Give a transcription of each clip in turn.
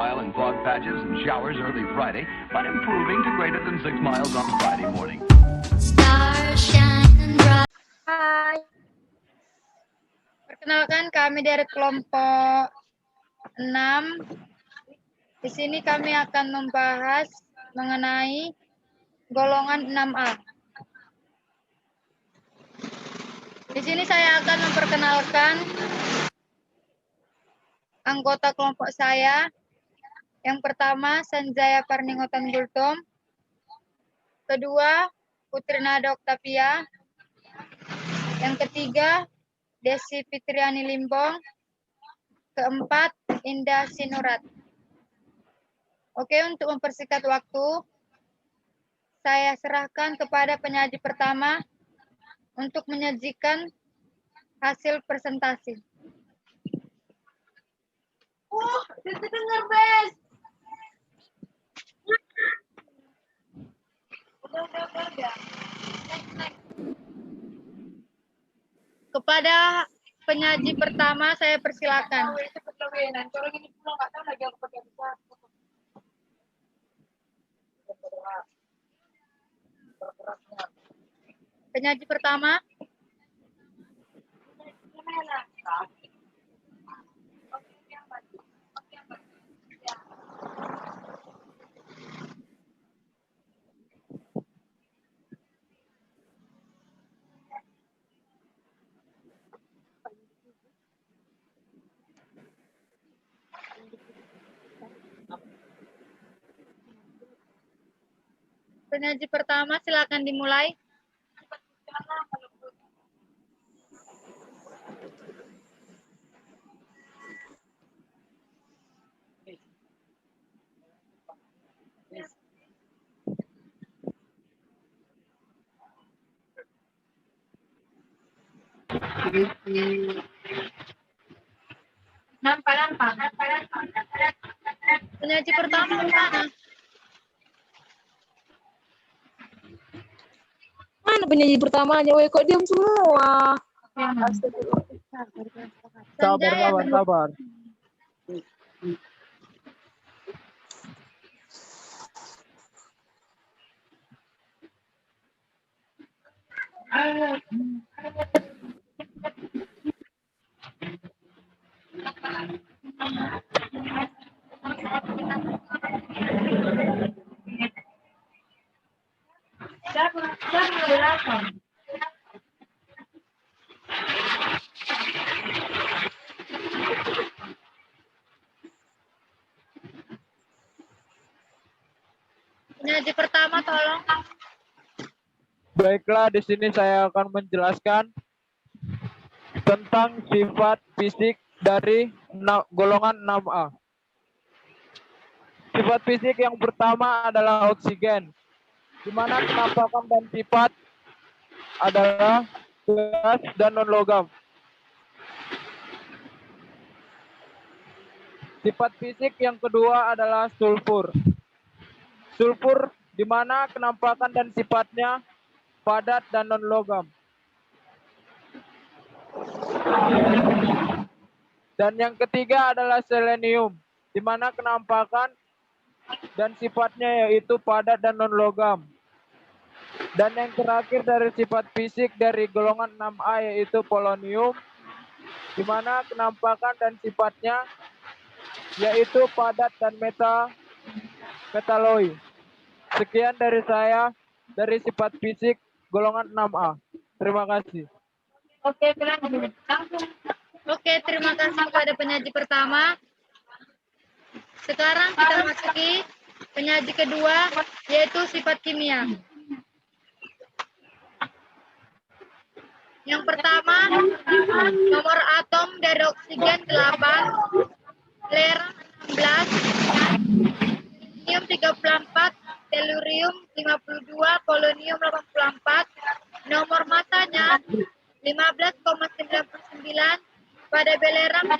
mile in fog patches and showers early Friday, but improving to greater than 6 miles on Friday morning. Hai, perkenalkan kami dari kelompok 6. Di sini kami akan membahas mengenai golongan 6A. Di sini saya akan memperkenalkan anggota kelompok saya. Yang pertama, Sanjaya Parningotan Gultom. Kedua, Putri Nada Oktavia. Yang ketiga, Desi Fitriani Limbong. Keempat, Indah Sinurat. Oke, untuk mempersingkat waktu, saya serahkan kepada penyaji pertama untuk menyajikan hasil presentasi. Dengar, Bes. Udah. Kepada penyaji pertama, saya persilakan. Penyaji pertama. Penyaji pertama, silakan dimulai. Nampak. Penyaji pertama mana? Mana penyanyi pertamanya? Weh, kok diam semua? Sabar. Penyaji pertama, tolong. Baiklah, di sini saya akan menjelaskan tentang sifat fisik dari golongan 6A. Sifat fisik yang pertama adalah oksigen, di mana penampakan dan sifat adalah gas dan non-logam. Sifat fisik yang kedua adalah sulfur. Sulfur di mana kenampakan dan sifatnya padat dan non-logam. Dan yang ketiga adalah selenium, di mana kenampakan dan sifatnya yaitu padat dan non-logam. Dan yang terakhir dari sifat fisik dari golongan 6A yaitu polonium, di mana kenampakan dan sifatnya yaitu padat dan metaloid. Sekian dari saya dari sifat fisik golongan 6A. Terima kasih. Oke, terima kasih kepada penyaji pertama. Sekarang kita masuki penyaji kedua, yaitu sifat kimia. Yang pertama, nomor atom dari oksigen 8, lerang 16, helium 34, tellurium 52, polonium 84, nomor masanya 15,99, pada belerang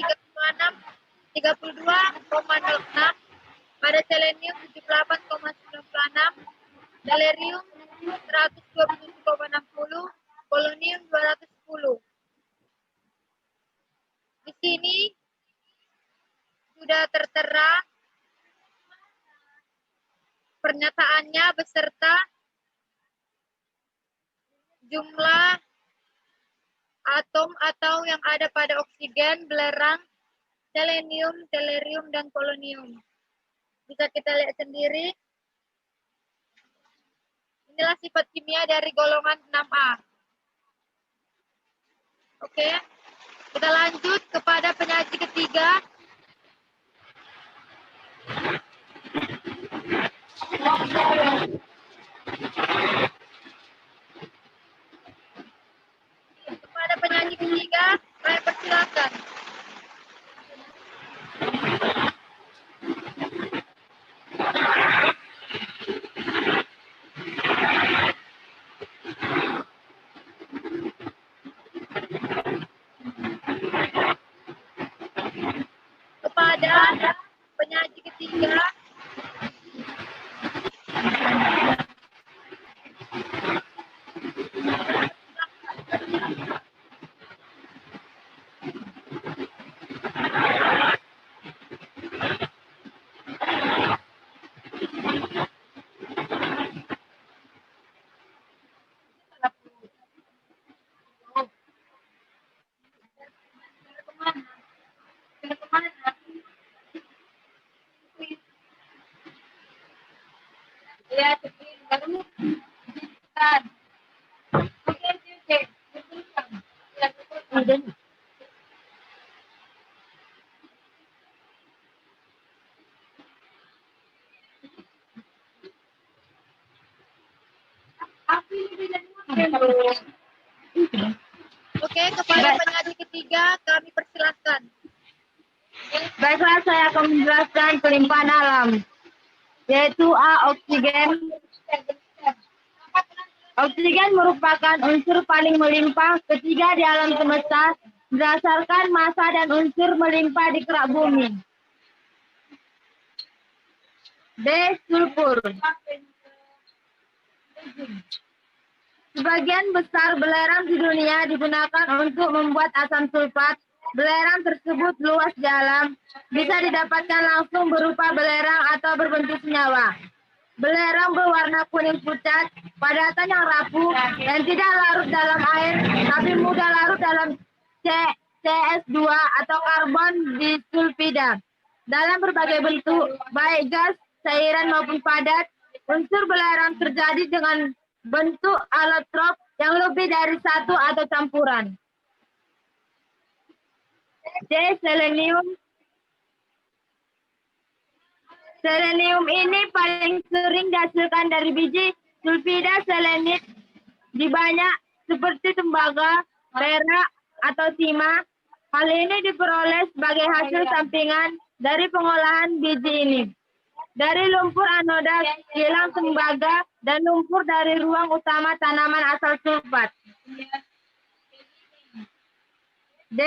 32,06, pada selenium 78,96, galerium 127,60, polonium 210. Di sini sudah tertera pernyataannya beserta jumlah atom atau yang ada pada oksigen, belerang, selenium, tellurium, dan polonium. Bisa kita lihat sendiri. Inilah sifat kimia dari golongan 6A. Oke, kita lanjut kepada penyaji ketiga. Kepada penyaji ketiga, saya persilakan. Kepada penyaji ketiga, Ya, baru kan. Oke, oke. oke, kepada penyaji ketiga kami persilahkan. Baiklah, saya akan menjelaskan pelimpahan alam, yaitu A. Oksigen. Oksigen merupakan unsur paling melimpah ketiga di alam semesta berdasarkan massa dan unsur melimpah di kerak bumi. B. Sulfur. Sebagian besar belerang di dunia digunakan untuk membuat asam sulfat. Belerang tersebut luas di alam, bisa didapatkan langsung berupa belerang atau berbentuk senyawa. Belerang berwarna kuning pucat, padatan yang rapuh, dan tidak larut dalam air, tapi mudah larut dalam CS2 atau karbon disulfida. Dalam berbagai bentuk, baik gas, cairan maupun padat, unsur belerang terjadi dengan bentuk alotrop yang lebih dari satu atau campuran. D. Selenium. Selenium ini paling sering dihasilkan dari biji sulfida selenit di banyak seperti tembaga, perak, atau timah. Hal ini diperoleh sebagai hasil sampingan dari pengolahan biji ini. Dari lumpur anoda, kilang tembaga, dan lumpur dari ruang utama tanaman asal sulfat. D.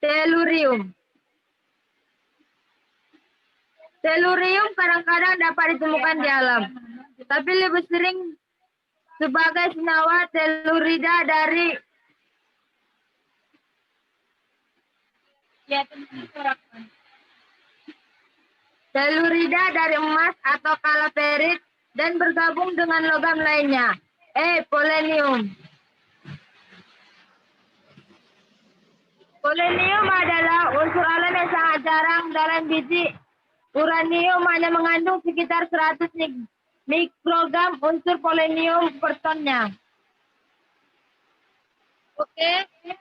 Tellurium. Tellurium kadang-kadang dapat ditemukan di alam, tapi lebih sering sebagai senyawa tellurida dari emas atau kalaperit dan bergabung dengan logam lainnya. E. Polonium. Polonium adalah unsur alam yang sangat jarang dalam biji. Uranium hanya mengandung sekitar 100 mikrogram unsur polonium per tonnya. Oke,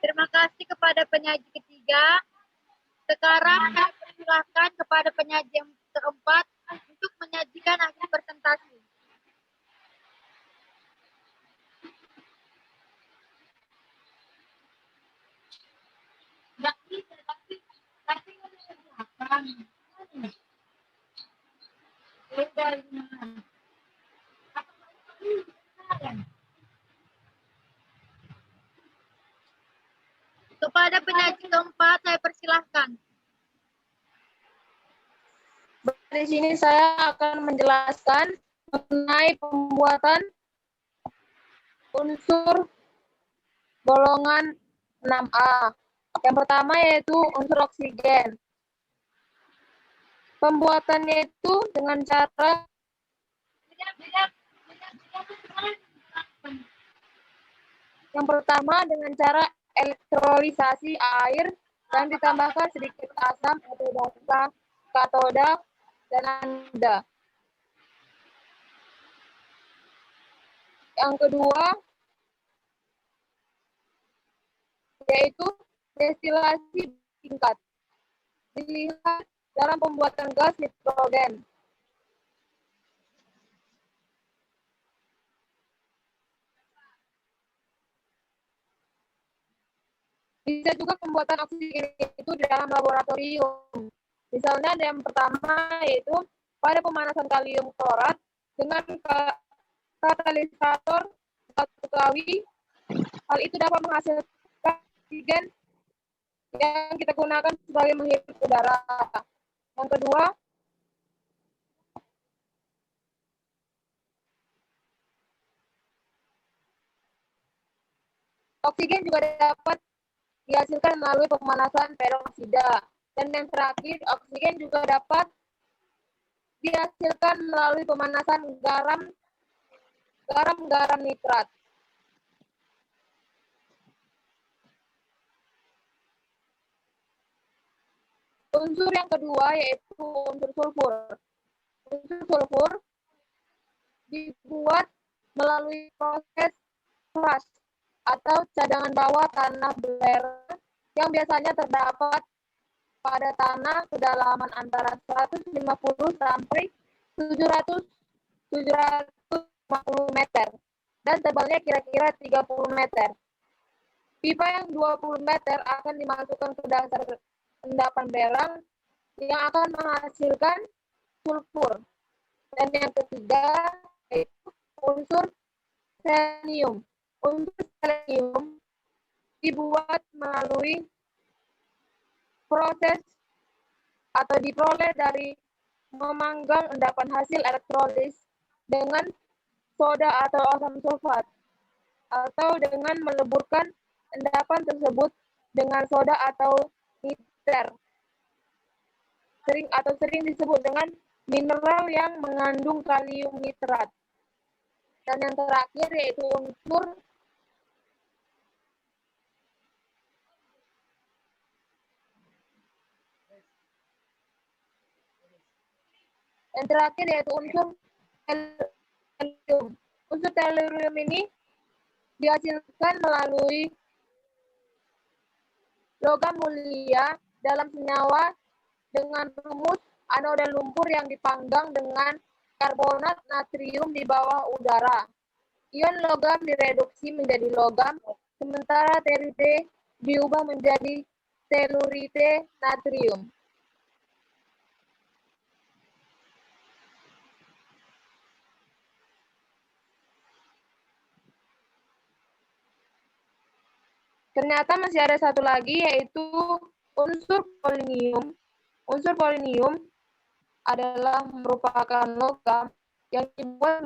terima kasih kepada penyaji ketiga. Sekarang saya persilahkan kepada penyaji yang keempat untuk menyajikan hasil presentasi. Kepada penyaji keempat, saya persilahkan. Di sini saya akan menjelaskan mengenai pembuatan unsur golongan 6A. Yang pertama yaitu unsur oksigen. Pembuatannya itu dengan cara Yang pertama dengan cara elektrolisasi air dan ditambahkan sedikit asam atau basa katoda dan anoda. Yang kedua yaitu destilasi tingkat. Dilihat dalam pembuatan gas nitrogen. Bisa juga pembuatan oksigen itu dalam laboratorium. Misalnya yang pertama yaitu pada pemanasan kalium klorat dengan katalisator batu kawi. Hal itu dapat menghasilkan oksigen yang kita gunakan sebagai menghirup udara. Yang kedua, oksigen juga dapat dihasilkan melalui pemanasan peroksida. Dan yang terakhir, oksigen juga dapat dihasilkan melalui pemanasan garam nitrat. Unsur yang kedua yaitu unsur sulfur. Unsur sulfur dibuat melalui proses crush atau cadangan bawah tanah belerang yang biasanya terdapat pada tanah kedalaman antara 150 sampai 750 meter dan tebalnya kira-kira 30 meter. Pipa yang 20 meter akan dimasukkan ke dasar endapan belerang yang akan menghasilkan sulfur. Dan yang ketiga yaitu unsur selenium. Unsur selenium dibuat melalui proses atau diperoleh dari memanggang endapan hasil elektrolis dengan soda atau asam sulfat atau dengan meleburkan endapan tersebut dengan soda atau niter. Sering disebut dengan mineral yang mengandung kalium nitrat. Dan yang terakhir yaitu unsur tellurium. Unsur tellurium ini dihasilkan melalui logam mulia dalam senyawa dengan rumus anoda lumpur yang dipanggang dengan karbonat natrium di bawah udara. Ion logam direduksi menjadi logam, sementara terite diubah menjadi tellurite natrium. Ternyata masih ada satu lagi yaitu unsur polonium. Unsur polonium adalah merupakan logam yang dibuat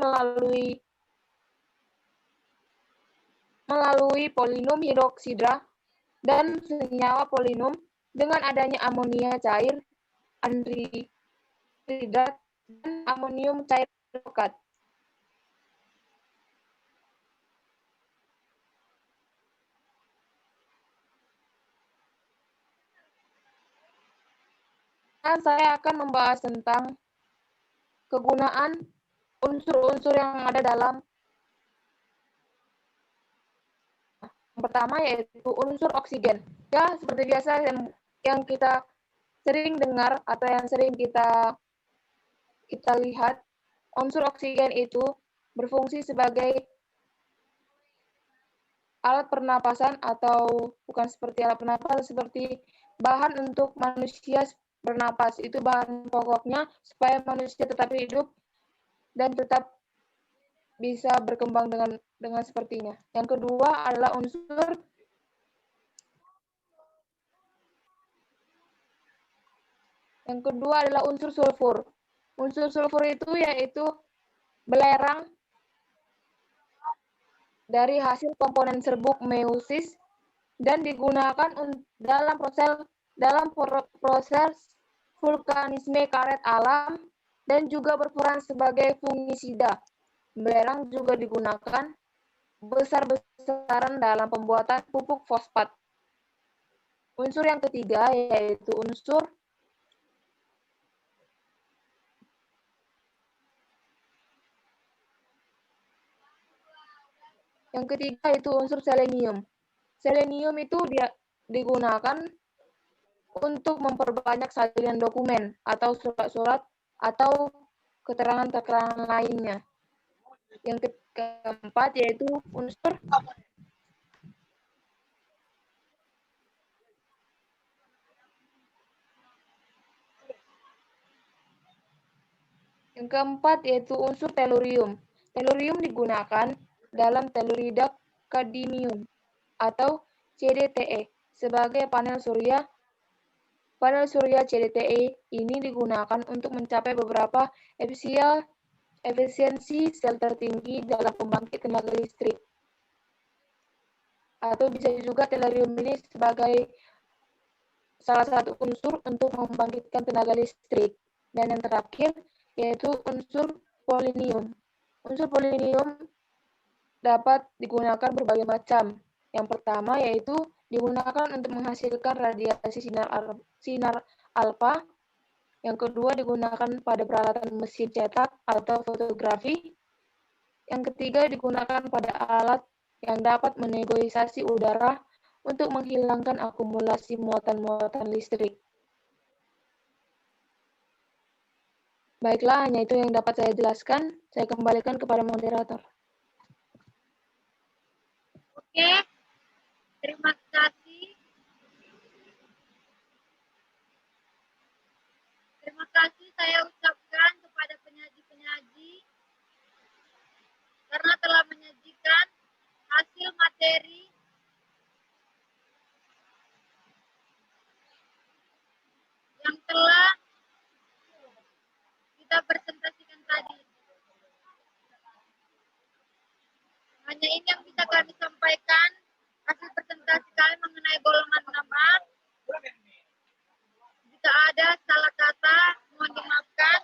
melalui polinom hidroksida dan senyawa polinom dengan adanya amonia cair, anhidrat, dan amonium cair pekat. Nah, saya akan membahas tentang kegunaan unsur-unsur yang ada dalam. Yang pertama yaitu unsur oksigen. Ya, seperti biasa yang kita sering dengar atau yang sering kita lihat, unsur oksigen itu berfungsi sebagai alat pernapasan atau bukan seperti alat pernapasan, seperti bahan untuk manusia bernapas. Itu bahan pokoknya supaya manusia tetap hidup dan tetap bisa berkembang dengan sepertinya. Yang kedua adalah unsur sulfur. Unsur sulfur itu yaitu belerang dari hasil komponen serbuk meusis dan digunakan dalam proses vulkanisme karet alam dan juga berperan sebagai fungisida. Belerang juga digunakan besar-besaran dalam pembuatan pupuk fosfat. Unsur yang ketiga yaitu unsur selenium. Selenium itu digunakan untuk memperbanyak salinan dokumen atau surat-surat atau keterangan-keterangan lainnya. Yang keempat yaitu unsur tellurium. Tellurium digunakan dalam tellurida kadmium atau CDTE sebagai panel surya. Panel surya CDTE ini digunakan untuk mencapai beberapa efisiensi sel tertinggi dalam pembangkit tenaga listrik. Atau bisa juga tellurium ini sebagai salah satu unsur untuk membangkitkan tenaga listrik. Dan yang terakhir yaitu unsur polonium. Unsur polonium dapat digunakan berbagai macam. Yang pertama yaitu digunakan untuk menghasilkan radiasi sinar alfa. Yang kedua digunakan pada peralatan mesin cetak atau fotografi. Yang ketiga digunakan pada alat yang dapat menegosiasi udara untuk menghilangkan akumulasi muatan-muatan listrik. Baiklah, hanya itu yang dapat saya jelaskan. Saya kembalikan kepada moderator. Oke, terima kasih. Terima kasih saya ucapkan kepada penyaji-penyaji karena telah menyajikan hasil materi yang telah kita presentasikan tadi. Hanya ini yang bisa kami sampaikan, hasil presentasi kami mengenai golongan 6A. Jika ada salah kata, mohon dimaafkan.